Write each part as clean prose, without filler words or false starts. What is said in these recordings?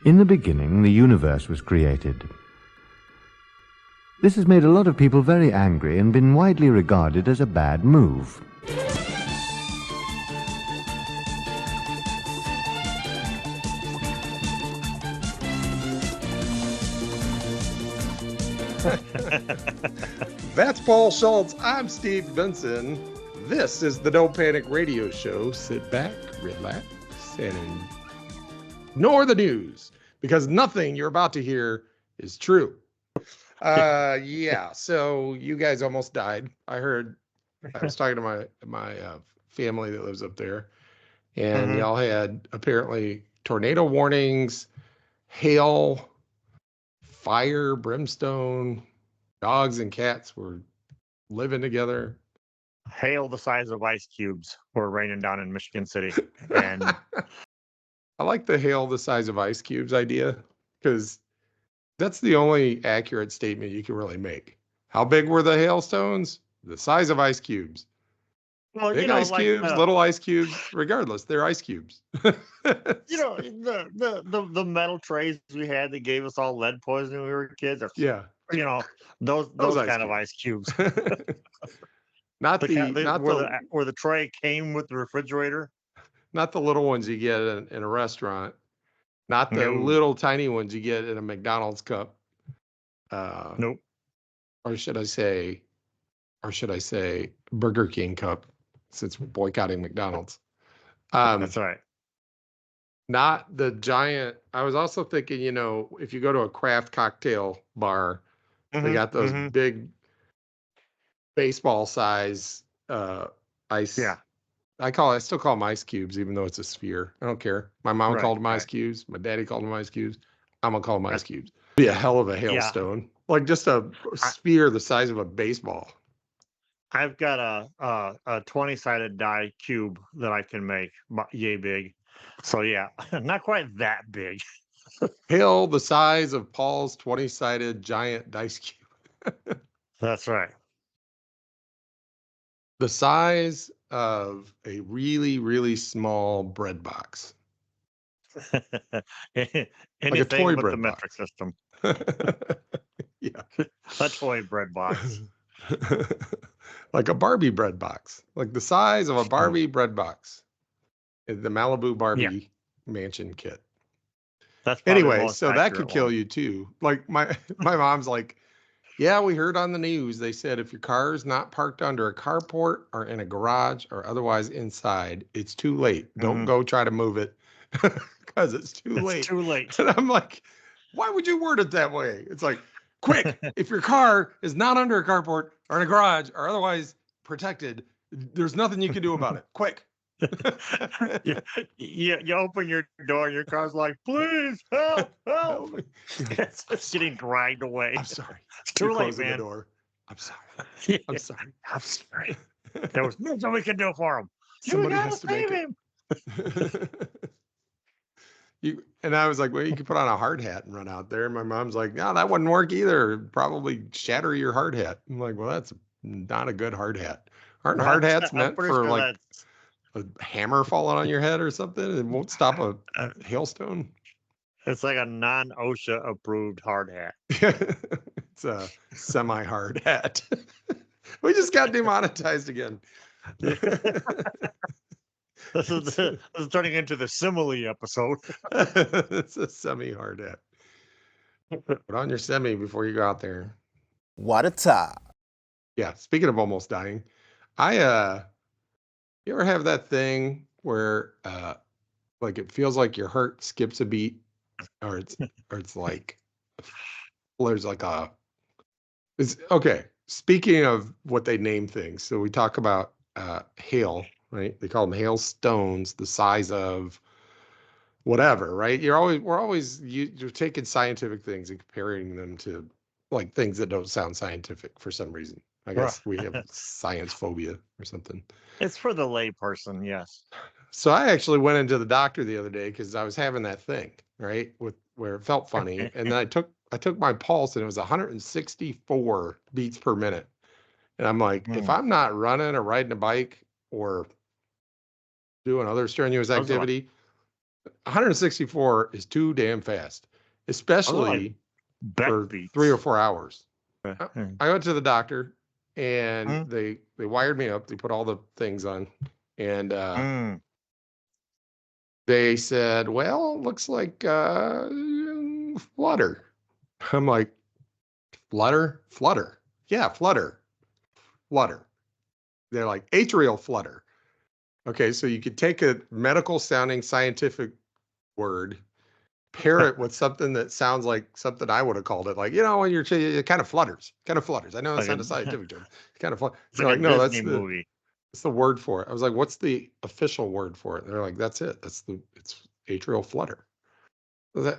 In the beginning, the universe was created. This has made a lot of people very angry and been widely regarded as a bad move. That's Paul Schultz. I'm Steve Benson. This is the No Panic Radio Show. Sit back, relax, and ignore the news because nothing you're about to hear is true. So you guys almost died. I was talking to my family that lives up there, and y'all had apparently tornado warnings, hail, fire, brimstone, dogs and cats were living together. Hail the size of ice cubes were raining down in Michigan City. And I like the hail the size of ice cubes idea because that's the only accurate statement you can really make. How big were the hailstones? The size of ice cubes. well, Big ice cubes, little ice cubes, regardless, they're ice cubes. the metal trays we had that gave us all lead poisoning when we were kids. Are, Yeah. Those ice kind of ice cubes. Not where the tray came with the refrigerator. Not the little ones you get in a restaurant. Not the little tiny ones you get in a McDonald's cup. Nope. Or should I say Burger King cup, since we're boycotting McDonald's. That's right. Not the giant. I was also thinking, if you go to a craft cocktail bar, they got those big baseball size ice. Yeah. I still call them ice cubes, even though it's a sphere. I don't care. My mom called them ice cubes. My daddy called them ice cubes. I'm gonna call them ice cubes. Be a hell of a hailstone, like just a sphere the size of a baseball. I've got a 20-sided die cube that I can make yay big. So yeah, not quite that big. Hail the size of Paul's 20-sided giant dice cube. That's right. The size of a really, really small bread box. Anything like a toy but bread the box. metric system. Yeah. A toy bread box. Like a Barbie bread box. Like the size of a Barbie bread box. The Malibu Barbie mansion kit. That's anyway, so that could kill you too. Like my mom's like, yeah, we heard on the news, they said if your car is not parked under a carport or in a garage or otherwise inside, it's too late. Don't go try to move it because it's too late. It's too late. And I'm like, why would you word it that way? It's like, quick, if your car is not under a carport or in a garage or otherwise protected, there's nothing you can do about it. Quick. You open your door and your car's like, please help. It's getting dragged away. I'm sorry. It's too late, man. The door. I'm sorry. I'm sorry. I'm sorry. There was nothing we could do for him. Somebody has to save him. And I was like, well, you could put on a hard hat and run out there. And my mom's like, no, that wouldn't work either. It'd probably shatter your hard hat. I'm like, well, that's not a good hard hat. Aren't hard hats meant for like a hammer falling on your head or something? It won't stop a hailstone. It's like a non-OSHA approved hard hat. It's a semi-hard hat. We just got demonetized again. This is turning into the simile episode. It's a semi-hard hat. Put on your semi before you go out there. What a top. Yeah, speaking of almost dying, you ever have that thing where like it feels like your heart skips a beat, or it's like there's like it's okay. Speaking of what they name things, so we talk about hail, right? They call them hailstones, the size of whatever, right? You're taking scientific things and comparing them to like things that don't sound scientific for some reason. I guess we have science phobia or something. It's for the lay person, yes. So I actually went into the doctor the other day because I was having that thing, right, where it felt funny, and then I took my pulse and it was 164 beats per minute, and I'm like, if I'm not running or riding a bike or doing other strenuous activity, 164 is too damn fast, especially for Backbeats. 3 or 4 hours. Hmm. I went to the doctor and Hmm. they wired me up. They put all the things on and Mm. they said, well, looks like flutter. I'm like, flutter. Yeah, flutter. They're like atrial flutter. Okay, so you could take a medical sounding scientific word, pair it with something that sounds like something I would have called it. Like, when it kind of flutters. I know it's Like not a scientific term. It kind of flutters. It's They're like like, a no, Disney movie. that's the word for it. I was like, what's the official word for it? And they're like, that's it. It's atrial flutter. They're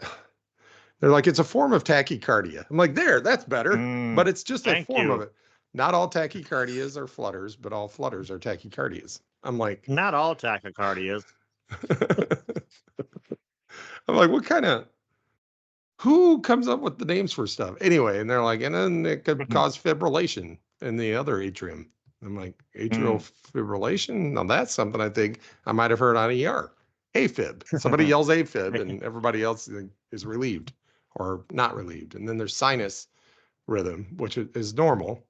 like, it's a form of tachycardia. I'm like, that's better, but it's just a Thank form of you. it. Not all tachycardias are flutters, but all flutters are tachycardias. I'm like, Not all tachycardias. I'm like, who comes up with the names for stuff? Anyway, and they're like, and then it could cause fibrillation in the other atrium. I'm like, atrial fibrillation? Now that's something I think I might have heard on ER. AFib. Somebody yells AFib and everybody else is relieved or not relieved. And then there's sinus rhythm, which is normal.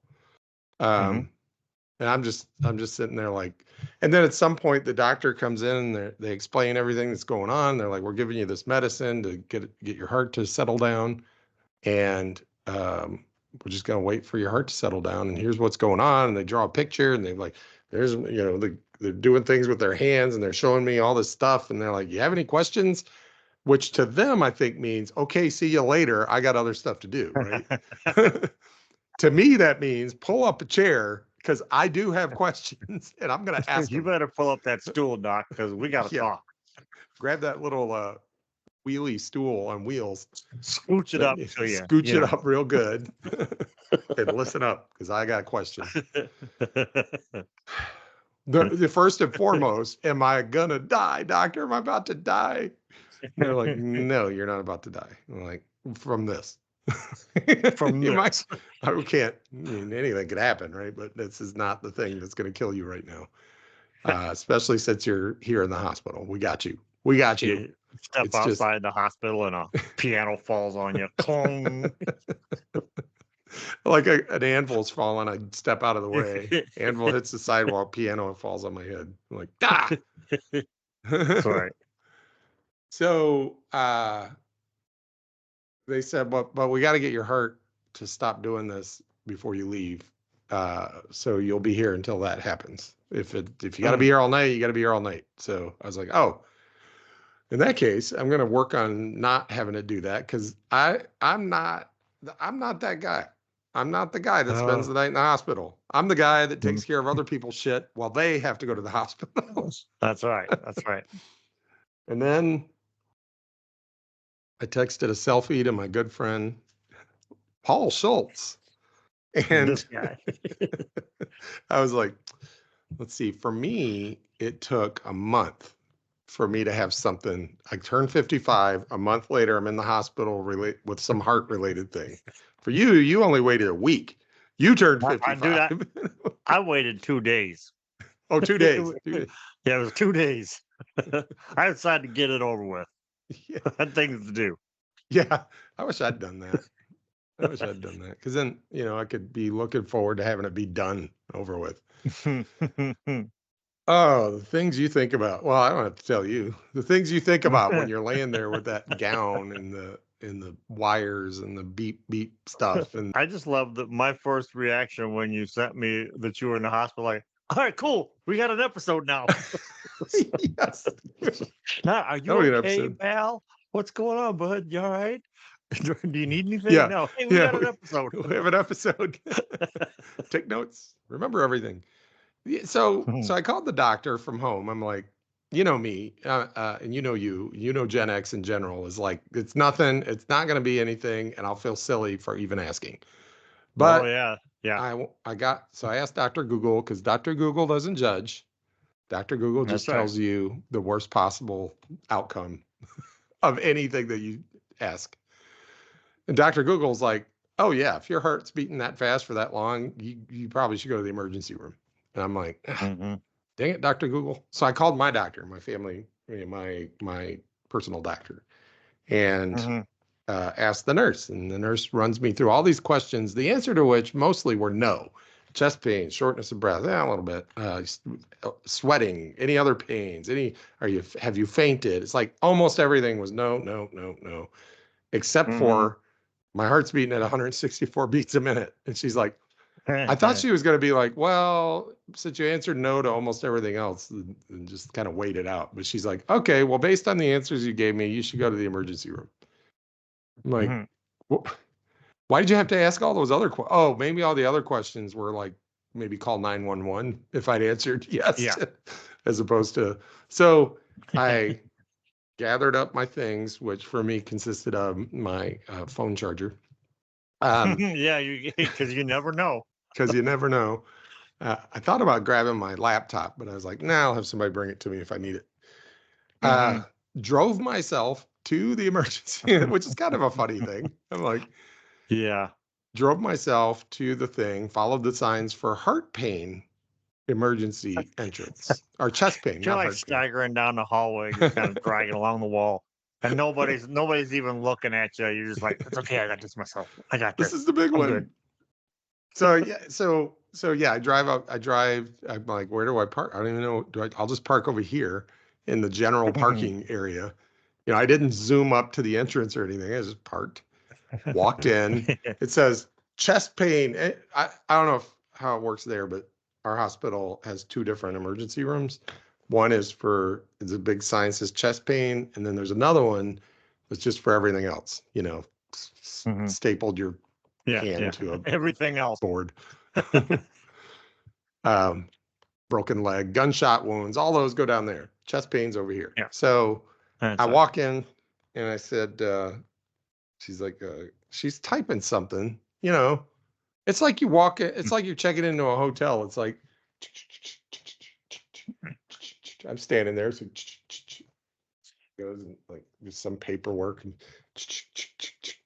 And I'm just sitting there like, and then at some point the doctor comes in and they explain everything that's going on. They're like, we're giving you this medicine to get your heart to settle down, and we're just gonna wait for your heart to settle down. And here's what's going on. And they draw a picture and they're like, there's they're doing things with their hands and they're showing me all this stuff. And they're like, you have any questions? Which to them I think means, okay, see you later. I got other stuff to do, right? To me, that means pull up a chair because I do have questions and I'm going to ask You them. better pull up that stool, Doc, because we got to Yeah. talk. Grab that little wheelie stool on wheels. Scooch it up to you. Scooch it up real good and listen up because I got questions. The first and foremost, am I going to die, doctor? Am I about to die? And they're like, no, you're not about to die. I'm like, from this. From you this. I can't. I mean, anything could happen, right? But this is not the thing that's going to kill you right now. Especially since you're here in the hospital. We got you. You step It's outside the hospital and a piano falls on you. Clong. Like an anvil's falling. I step out of the way. Anvil hits the sidewalk. Piano falls on my head. I'm like, ah. That's right. So they said, but we got to get your heart to stop doing this before you leave. So you'll be here until that happens. If you got to be here all night, you got to be here all night. So I was like, oh, in that case, I'm going to work on not having to do that because I'm not that guy. I'm not the guy that spends the night in the hospital. I'm the guy that takes care of other people's shit while they have to go to the hospital. That's right. That's right. And then I texted a selfie to my good friend, Paul Schultz. And This guy. I was like, let's see, for me, it took a month for me to have something. I turned 55. A month later, I'm in the hospital with some heart related thing. For you only waited a week. You turned 55. I waited 2 days. Oh, 2 days. Yeah, it was 2 days. I decided to get it over with. Yeah. I had things to do. Yeah, I wish I'd done that. Because then, I could be looking forward to having it be done, over with. Oh, the things you think about. Well, I don't have to tell you. The things you think about when you're laying there with that gown and the wires and the beep beep stuff. And I just love that my first reaction when you sent me that you were in the hospital, like, all right, cool. We got an episode now. yes. Now, are you okay, pal? What's going on, bud? You all right? Do you need anything? Yeah. No. Hey, we got an episode. We have an episode. Take notes. Remember everything. Yeah, so I called the doctor from home. I'm like, you know me, and Gen X in general is like, it's nothing. It's not going to be anything, and I'll feel silly for even asking. But yeah. I asked Dr. Google because Dr. Google doesn't judge. Dr. Google just tells you the worst possible outcome of anything that you ask. And Dr. Google's like, oh yeah, if your heart's beating that fast for that long, you probably should go to the emergency room. And I'm like, dang it, Dr. Google. So I called my doctor, my family, my personal doctor, and Mhm. asked the nurse, and the nurse runs me through all these questions, the answer to which mostly were no. Chest pain, shortness of breath, a little bit, sweating, any other pains, have you fainted? It's like almost everything was no, no, no, no, except Mhm. for my heart's beating at 164 beats a minute. And she's like, I thought she was going to be like, well, since you answered no to almost everything else, and just kind of wait it out. But she's like, okay, well, based on the answers you gave me, you should go to the emergency room. I'm like, Mhm. why did you have to ask all those other oh, maybe all the other questions were like, maybe call 911 if I'd answered yes, Yeah. as opposed to. So I gathered up my things, which for me consisted of my phone charger. Yeah, because you never know. Because you never know. I thought about grabbing my laptop, but I was like, nah, I'll have somebody bring it to me if I need it. Mhm. Drove myself to the emergency, which is kind of a funny thing. I'm like, Yeah. drove myself to the thing, followed the signs for heart pain emergency entrance, or chest pain, You're not like heart pain. staggering down the hallway, just kind of dragging along the wall, and nobody's even looking at you. You're just like, it's okay, I got this myself. I got This this. is the big I'm one. good. So yeah, so yeah, I drive up. I'm like, where do I park? I don't even know. I'll just park over here in the general parking area. You know, I didn't zoom up to the entrance or anything. I just parked, walked in. It says chest pain. I don't know how it works there, but our hospital has two different emergency rooms. One is for, it's a big sign that says chest pain, and then there's another one that's just for everything else. You know, Mhm. stapled your Yeah, hand to a everything else. board. Broken leg, gunshot wounds, all those go down there. Chest pains over here. Yeah. So That's I it. walk in and I said, she's like, she's typing something, you know. It's like you walk in, it's like you're checking into a hotel. It's like, I'm standing there, so goes and like there's some paperwork and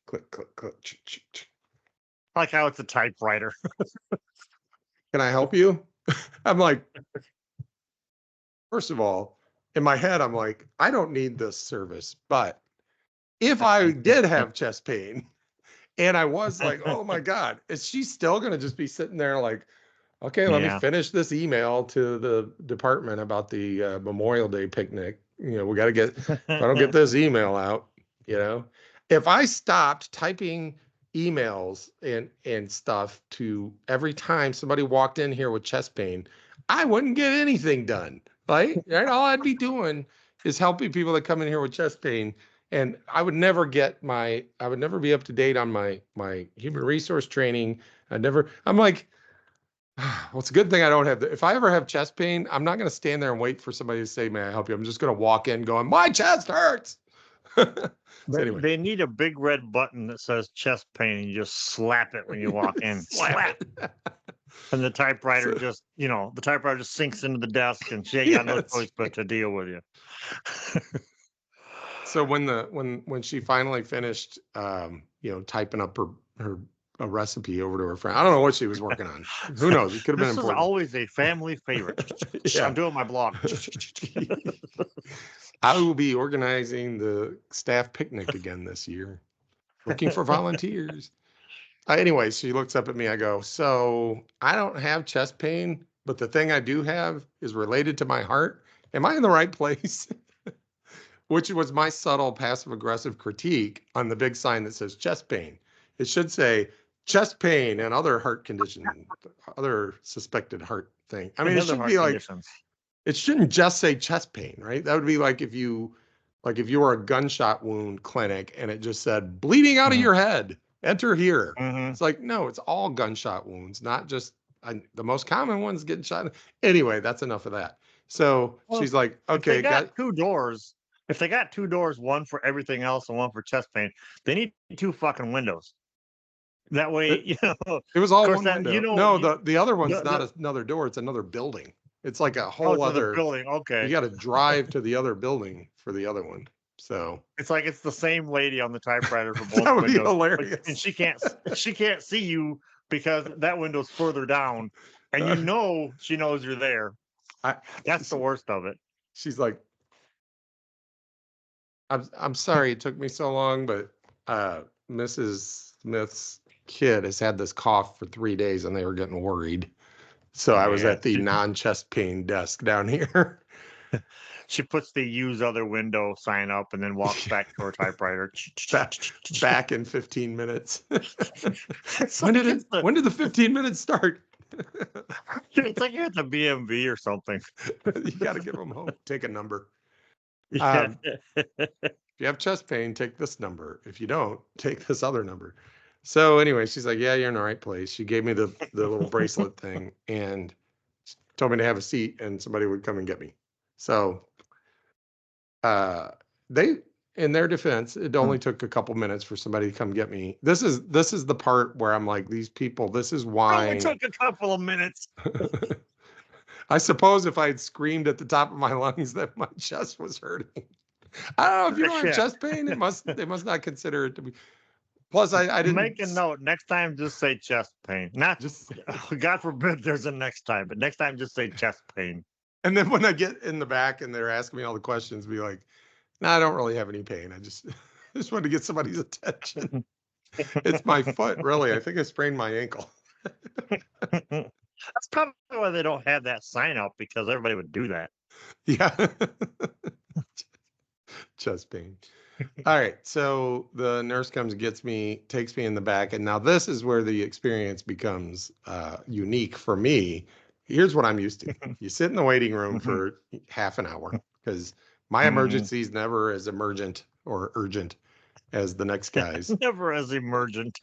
click, click, click. I like how it's a typewriter. Can I help you? I'm like, first of all, in my head, I'm like, I don't need this service, but if I did have chest pain and I was like, oh my God, is she still going to just be sitting there like, okay, let me Yeah. finish this email to the department about the Memorial Day picnic. You know, we got to get, if I don't get this email out, you know, if I stopped typing emails and stuff to every time somebody walked in here with chest pain, I wouldn't get anything done. Right? All I'd be doing is helping people that come in here with chest pain. And I would never be up to date on my human resource training. I'm like, well, it's a good thing I don't have if I ever have chest pain, I'm not going to stand there and wait for somebody to say, may I help you? I'm just going to walk in going, my chest hurts. So anyway, They need a big red button that says chest pain, and you just slap it when you walk in. slap it. And the typewriter So- just, the typewriter just sinks into the desk, and she ain't got no Yes. choice but to deal with you. So when she finally finished, typing up her a recipe over to her friend, I don't know what she was working on. Who knows? It could have been This is important. always a family favorite. Yeah. I'm doing my blog. I will be organizing the staff picnic again this year, looking for volunteers. Anyway, she looks up at me. I go, so I don't have chest pain, but the thing I do have is related to my heart. Am I in the right place? Which was my subtle passive aggressive critique on the big sign that says chest pain. It should say chest pain and other heart condition, other suspected heart thing. I mean, it Another should heart be like, conditions. it shouldn't just say chest pain, right? That would be like if you were a gunshot wound clinic and it just said bleeding out of Mhm. your head, enter here. Mhm. It's like, no, it's all gunshot wounds, not just the most common ones getting shot. Anyway, that's enough of that. So Well, she's like, If they okay, got two doors, one for everything else and one for chest pain, they need two fucking windows. That way, It- of it was all course, one that window. No, the other one's the- not another door. It's another building. It's like a oh, whole to the other, building. you Okay, got to drive to the other building for the other one. So it's like it's the same lady on the typewriter for both that would be windows, hilarious. and she can't see you because that window's further down, and she knows you're there. I, That's the worst of it. she's like, I'm sorry it took me so long, but Mrs. Smith's kid has had this cough for 3 days and they were getting worried. So I was Yeah, at the non-chest pain desk down here. she puts the use other window sign up and then walks back to her typewriter. Back in 15 minutes. It's When like did it's the- when did the 15 minutes start? it's like you're at the BMV or something. You got to give them home. Take a number. Yeah. If you have chest pain, take this number. If you don't, take this other number. So anyway, she's like, yeah, you're in the right place. She gave me the little bracelet thing and told me to have a seat and somebody would come and get me. So they, in their defense, it only took a couple minutes for somebody to come get me. This is the part where I'm like, these people, this is why. Only took a couple of minutes. I suppose if I had screamed at the top of my lungs that my chest was hurting. I don't know if you don't have Yeah. chest pain, they must not consider it to be. Plus, I didn't Make a note. Next time, just say chest pain. Not just. God forbid there's a next time, but next time just say chest pain. And then when I get in the back and they're asking me all the questions, be like, "No, I don't really have any pain. I just wanted to get somebody's attention. It's my foot, really. I think I sprained my ankle." That's probably why they don't have that sign up, because everybody would do that. Yeah. Chest pain. All right. So the nurse comes, gets me, takes me in the back. And now this is where the experience becomes unique for me. Here's what I'm used to. You sit in the waiting room for half an hour because my emergency is never as emergent or urgent as the next guy's. Never as emergent.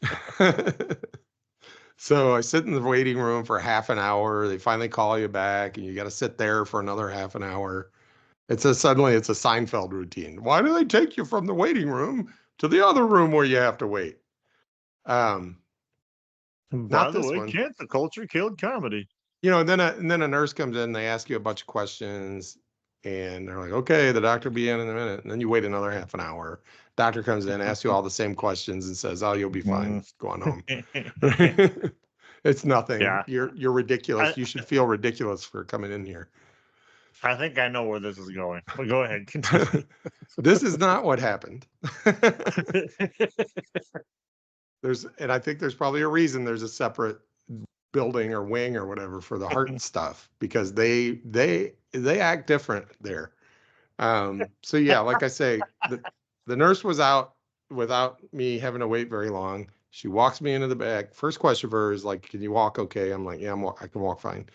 So I sit in the waiting room for half an hour. They finally call you back and you got to sit there for another half an hour. Suddenly it's a Seinfeld routine. Why do they take you from the waiting room to the other room where you have to wait? By Not the this way, one. cancel culture killed comedy. And then a nurse comes in, they ask you a bunch of questions and they're like, okay, the doctor will be in a minute. And then you wait another half an hour. Doctor comes in, asks you all the same questions and says, oh, you'll be fine. Go on home. It's nothing. Yeah. You're ridiculous. You should feel ridiculous for coming in here. I think I know where this is going. But go ahead. Continue. This is not what happened. And I think there's probably a reason there's a separate building or wing or whatever for the heart stuff, because they act different there. So yeah, like I say, the nurse was out without me having to wait very long. She walks me into the back. First question for her is like, can you walk okay? I'm like, yeah, I can walk fine.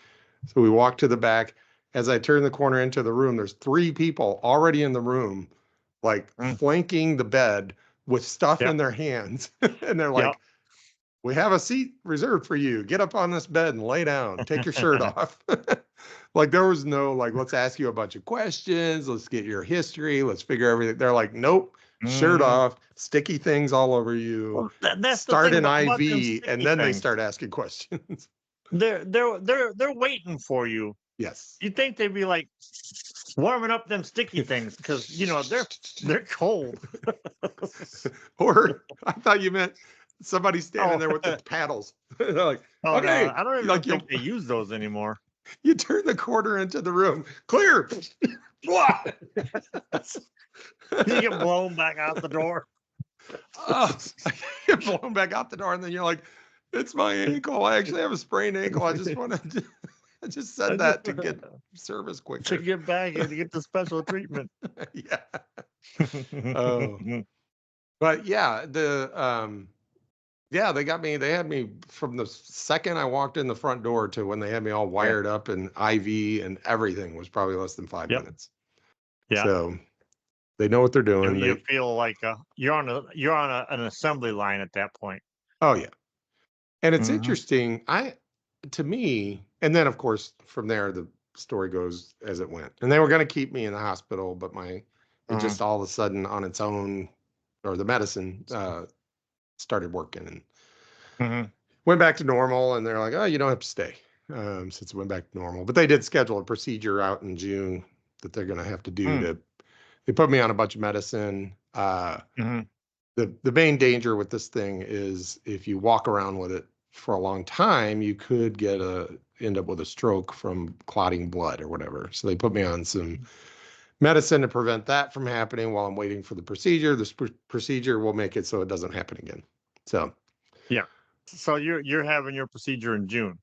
So we walk to the back. As I turn the corner into the room, there's 3 people already in the room, like flanking the bed with stuff in their hands. And they're like, we have a seat reserved for you. Get up on this bed and lay down. Take your shirt off. Like there was no, like, let's ask you a bunch of questions. Let's get your history. Let's figure everything. They're like, nope, shirt off, sticky things all over you. Well, that's the Start thing an about them IV, sticky and then they things. start asking questions. They're waiting for you. Yes. You'd think they'd be like warming up them sticky things, because they're cold. Or I thought you meant somebody standing there with the paddles. They're like, Oh, okay, no, I don't even like think they use those anymore. you turn the corner into the room, clear. You get blown back out the door. Oh, you get blown back out the door, and then you're like, it's my ankle. I actually have a sprained ankle. I just said that to get service To quicker. get back and to get the special treatment. Yeah. Oh. But yeah, they got me. They had me from the second I walked in the front door to when they had me all wired up and IV and everything was probably less than 5 minutes. Yeah. So they know what they're doing. You feel like you're on an assembly line at that point. Oh yeah. And it's Mhm. interesting. To me, and then of course from there the story goes as it went. And they were going to keep me in the hospital, but it just all of a sudden on its own, or the medicine started working and went back to normal. And they're like, oh, you don't have to stay since it went back to normal. But they did schedule a procedure out in June that they're going to have to do they put me on a bunch of medicine. The main danger with this thing is if you walk around with it for a long time, you could end up with a stroke from clotting blood or whatever. So they put me on some medicine to prevent that from happening while I'm waiting for the procedure. This procedure will make it so it doesn't happen again. So, Yeah. So you're having your procedure in June,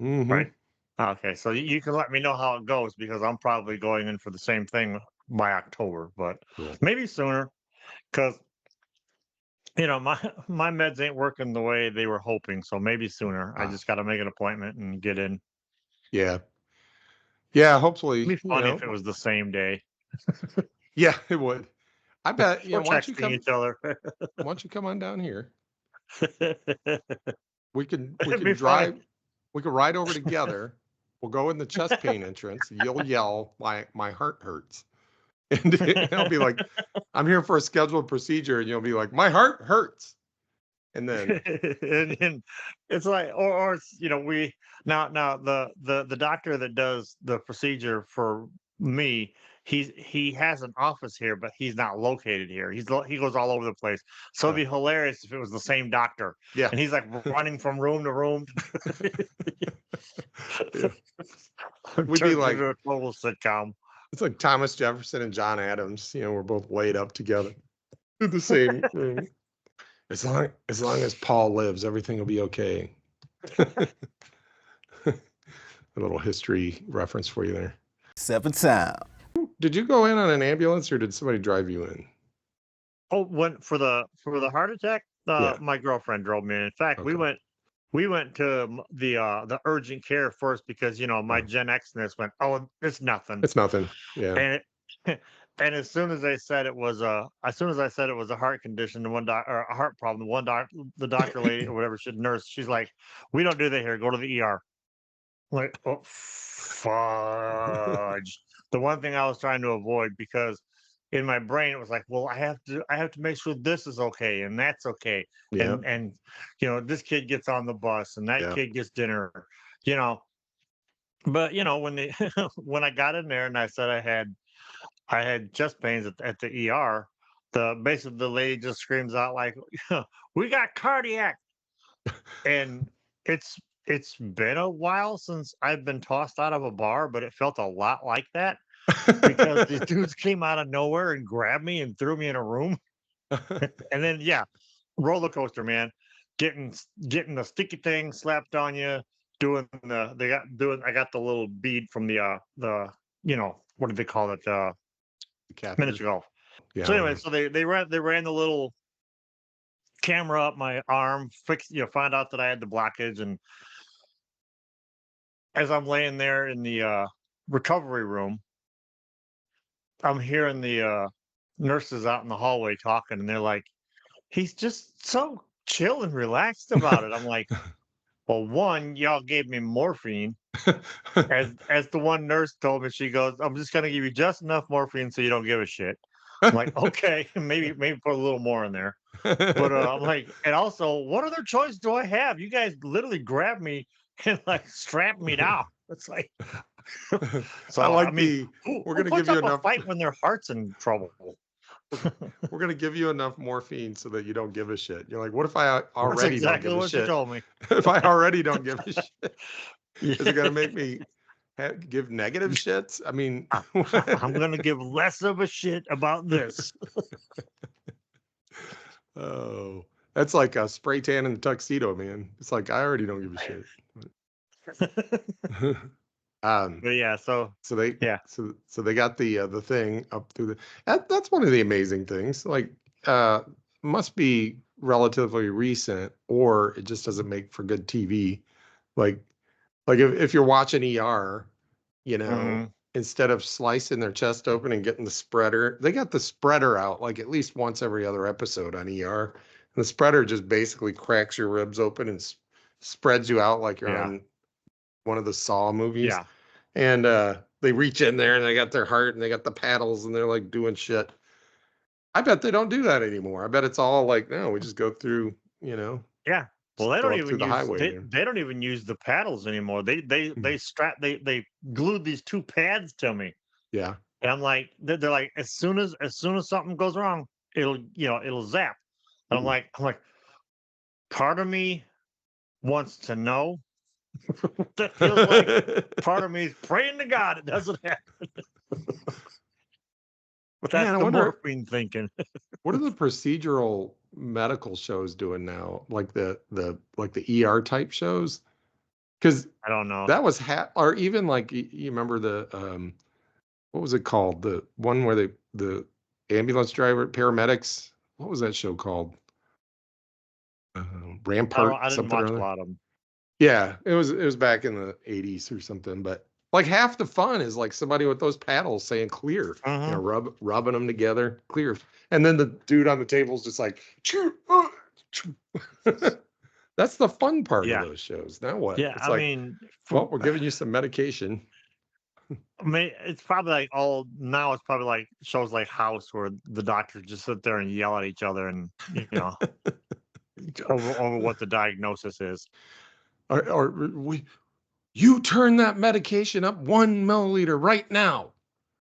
mhm. right? Okay, so you can let me know how it goes because I'm probably going in for the same thing by October, but Cool. maybe sooner because my my meds ain't working the way they were hoping, so maybe sooner. I Ah. just got to make an appointment and get in. Yeah. Yeah. It'd Hopefully, be funny if it was the same day. yeah, it would. I bet, We're why don't you texting come, each other. why don't you come on down here? We can It'd be funny. we could ride over together. We'll go in the chest pain entrance. You'll yell, my heart hurts. And I'll be like, I'm here for a scheduled procedure. And you'll be like, my heart hurts. And then, and it's like, or it's, we now the doctor that does the procedure for me, he has an office here, but he's not located here. He goes all over the place. So it'd be hilarious if it was the same doctor, yeah. and he's like running from room to room. Yeah. We'd be Turns like, into a total sitcom. it's like Thomas Jefferson and John Adams. We're both laid up together in the same room. As long as Paul lives, everything will be okay. A little history reference for you there. 7 time. Did you go in on an ambulance or did somebody drive you in? Oh, for the heart attack, Yeah. my girlfriend drove me. In fact, we Okay. went to the urgent care first because my Oh. Gen Xness went, oh, it's nothing, It's nothing. Yeah. and and as soon as I said it was a heart condition, or a heart problem, the doctor lady or whatever, nurse, she's like, we don't do that here. Go to the ER. I'm like, oh fudge. The one thing I was trying to avoid because in my brain it was like, well, I have to make sure this is okay and that's okay, Yeah. and this kid gets on the bus and that Yeah. kid gets dinner, you know. But when they when I got in there and I said I had chest pains at the ER, basically the lady just screams out like, "We got cardiac," and it's been a while since I've been tossed out of a bar, but it felt a lot like that because these dudes came out of nowhere and grabbed me and threw me in a room. And then roller coaster, man. Getting the sticky thing slapped on you, I got the little bead from the what do they call it? Catheter. Miniature golf. Yeah. So anyway, so they ran the little camera up my arm, found out that I had the blockage, and as I'm laying there in the recovery room, I'm hearing the nurses out in the hallway talking, and they're like, "He's just so chill and relaxed about it." I'm like, "Well, one, y'all gave me morphine." As the one nurse told me, she goes, "I'm just gonna give you just enough morphine so you don't give a shit." I'm like, "Okay, maybe put a little more in there." But I'm like, and also, what other choice do I have? You guys literally grabbed me and like strapped me down. It's like, so I like mean, we're who gonna puts give you up a enough. fight when their heart's in trouble? We're gonna give you enough morphine so that you don't give a shit. You're like, what if I That's already don't exactly give a what she shit? told me. If I already don't give a shit, is it gonna Yeah. make me give negative shits? I mean, I'm gonna give less of a shit about this. oh, that's like a spray tan and tuxedo, man. It's like I already don't give a shit. But yeah, so So they yeah. so they got the thing up through that's one of the amazing things. Like must be relatively recent or it just doesn't make for good TV. Like if you're watching ER, Mhm. instead of slicing their chest open and getting the spreader, they got the spreader out like at least once every other episode on ER. And the spreader just basically cracks your ribs open and spreads you out like you're Yeah. on one of the Saw movies. Yeah. And they reach in there and they got their heart and they got the paddles and they're like doing shit. I bet they don't do that anymore. I bet it's all like, no, we just go through, Yeah. Well, just go up through the highway there. they don't even use the paddles anymore. They glued these two pads to me. Yeah. And I'm like, they're like, as soon as something goes wrong, it'll zap. And I'm Ooh. like, part of me wants to know. That feels like part of me is praying to God it doesn't happen. But that's Man, I the wonder morphine thinking. what are the procedural medical shows doing now, like the ER type shows? Because I don't know. that was or even like you remember the what was it called? The one where the ambulance driver paramedics. What was that show called? Rampart I didn't something or watch a other. lot of them. Yeah, it was back in the 80s or something, but like half the fun is like somebody with those paddles saying clear, rubbing them together, clear. And then the dude on the table is just like, "Choo, choo." That's the fun part Yeah. of those shows. Now what? Yeah, It's I like, mean, well, we're giving you some medication. I mean, it's probably like now it's probably like shows like House where the doctors just sit there and yell at each other and over what the diagnosis is. Or you turn that medication up 1 milliliter right now.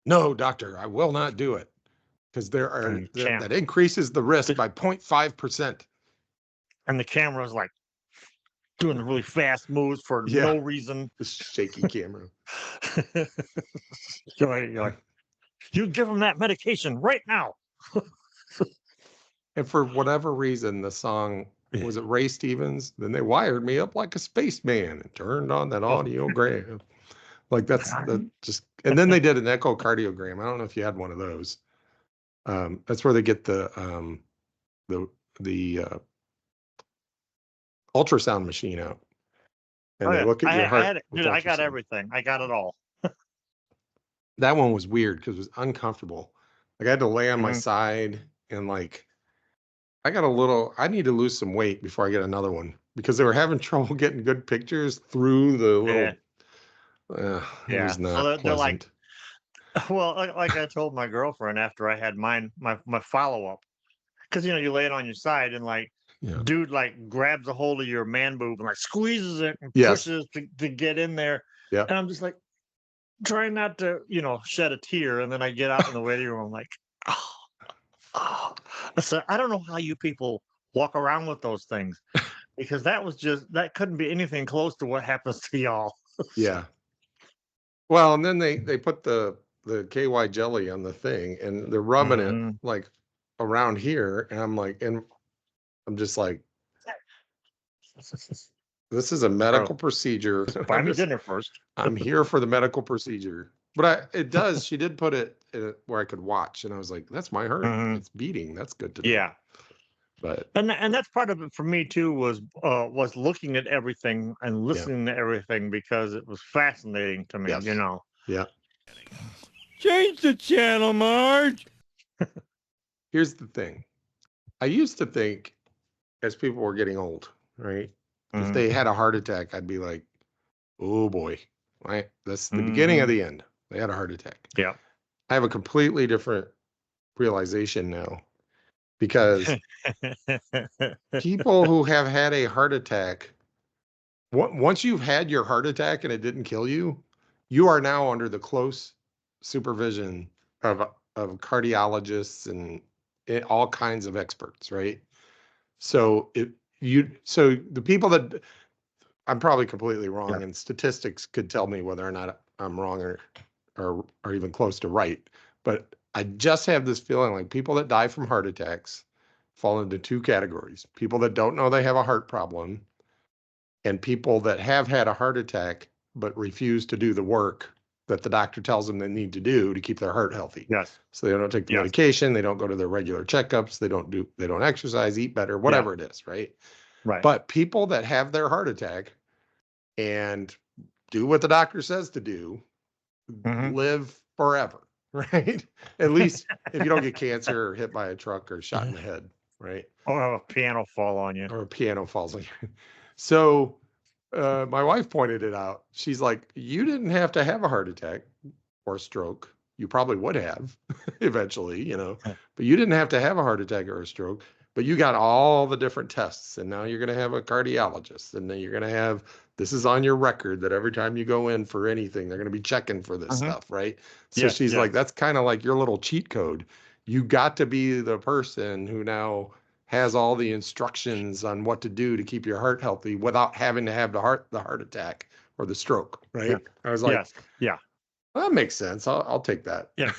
No, doctor, I will not do it. Because that increases the risk by 0.5%. And the camera's like doing really fast moves for Yeah. no reason. The shaky camera. You're like, you give him that medication right now. And for whatever reason, the song, was it Ray Stevens? Then they wired me up like a spaceman and turned on that audiogram. Like that's just, and then they did an echocardiogram. I don't know if you had one of those. That's where they get the ultrasound machine out. And they look at your heart. I got everything. I got it all. That one was weird because it was uncomfortable. Like I had to lay on my side and like I need to lose some weight before I get another one because they were having trouble getting good pictures through the little. It was not so they're like, pleasant. well, like I told my girlfriend after I had my follow up, because you lay it on your side and like dude like grabs a hold of your man boob and like squeezes it and pushes to get in there. Yeah. And I'm just like trying not to shed a tear, and then I get out in the waiting room. I'm like, oh. So I don't know how you people walk around with those things, because that couldn't be anything close to what happens to y'all. Yeah. Well, and then they put the KY jelly on the thing and they're rubbing it like around here, and I'm just like, this is a medical procedure. Buy me dinner first. I'm here for the medical procedure. But she did put it where I could watch, and I was like, that's my heart. It's beating. That's good to know. Yeah. But and that's part of it for me too, was looking at everything and listening to everything, because it was fascinating to me. Yes. Yeah. Change the channel, Marge. Here's the thing. I used to think as people were getting old, right? If they had a heart attack, I'd be like, oh boy, right? That's the beginning of the end. They had a heart attack. Yeah. I have a completely different realization now, because people who have had a heart attack, once you've had your heart attack and it didn't kill you, you are now under the close supervision of cardiologists and all kinds of experts, right? So the people that, I'm probably completely wrong, and statistics could tell me whether or not I'm wrong or even close to right. But I just have this feeling like people that die from heart attacks fall into two categories: people that don't know they have a heart problem, and people that have had a heart attack but refuse to do the work that the doctor tells them they need to do to keep their heart healthy. Yes. So they don't take the medication, they don't go to their regular checkups, they don't exercise, eat better, whatever it is, right? Right. But people that have their heart attack and do what the doctor says to do, live forever, right? At least if you don't get cancer or hit by a truck or shot in the head, right? Or a piano fall on you. Or a piano falls on you. So my wife pointed it out. She's like, you didn't have to have a heart attack or a stroke. You probably would have eventually, but you didn't have to have a heart attack or a stroke, but you got all the different tests, and now you're going to have a cardiologist, and then you're going to have, this is on your record that every time you go in for anything, they're going to be checking for this stuff, right? So she's like, that's kind of like your little cheat code. You got to be the person who now has all the instructions on what to do to keep your heart healthy without having to have the heart attack or the stroke, right? I was like, Well, that makes sense. I'll take that. Yeah.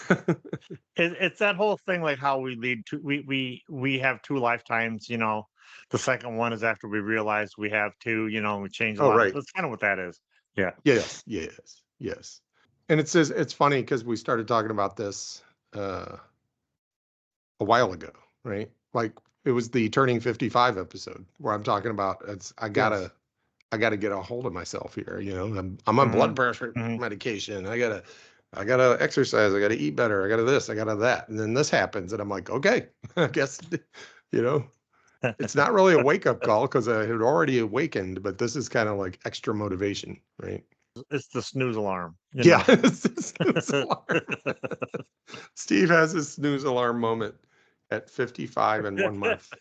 It's that whole thing, like how we lead to we have two lifetimes. You know, the second one is after we realize we have two. You know, we change a Oh, lot. right. That's kind of what that is. Yeah. Yes, yes, yes. And it says it's funny because we started talking about this a while ago, right? Like it was the turning 55 episode where I'm talking about I gotta get a hold of myself here. You know, I'm on blood pressure medication. I gotta exercise. I gotta eat better. I gotta this. I gotta that. And then this happens, and I'm like, okay, I guess you know, it's not really a wake up call because I had already awakened, but this is kind of like extra motivation, right? It's the snooze alarm. You Yeah, know? it's the snooze alarm. Steve has his snooze alarm moment at 55 in 1 month.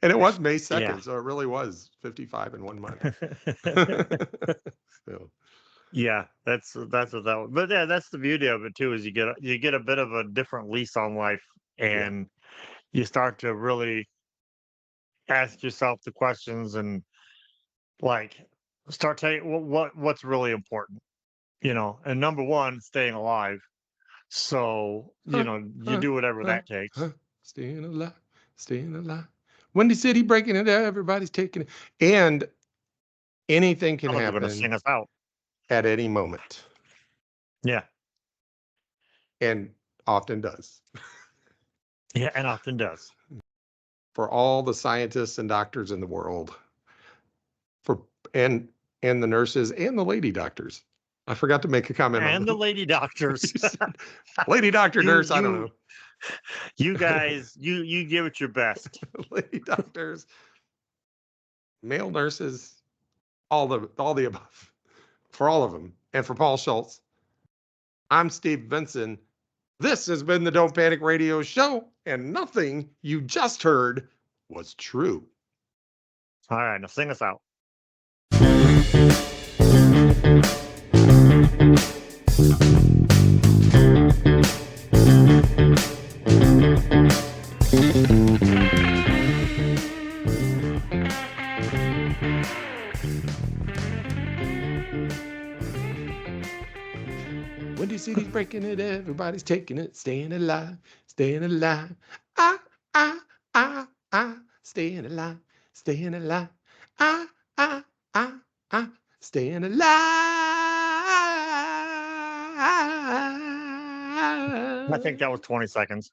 And it was May 2nd, Yeah. so it really was 55 in 1 month. So, Yeah, that's what that was. But yeah, that's the beauty of it too, is you get a bit of a different lease on life, and you start to really ask yourself the questions and like start taking what's really important, you know. And number one, staying alive. So, you know, you do whatever that takes. Staying alive, staying alive. Windy City breaking it out, everybody's taking it. And anything can Someone's gonna happen sing us out. at any moment, Yeah. and often does. Yeah, and often does. For all the scientists and doctors in the world, for and the nurses and the lady doctors. I forgot to make a comment on And the lady doctors. lady doctor, nurse. I don't know. You guys, you give it your best. Lady doctors, male nurses, all the above, for all of them, and for Paul Schultz. I'm Steve Benson. This has been the Don't Panic Radio Show, and nothing you just heard was true. All right, now sing us out. Windy City's breaking it, everybody's taking it, staying alive, staying alive. Ah, staying alive, staying alive. Ah, staying alive. I think that was 20 seconds.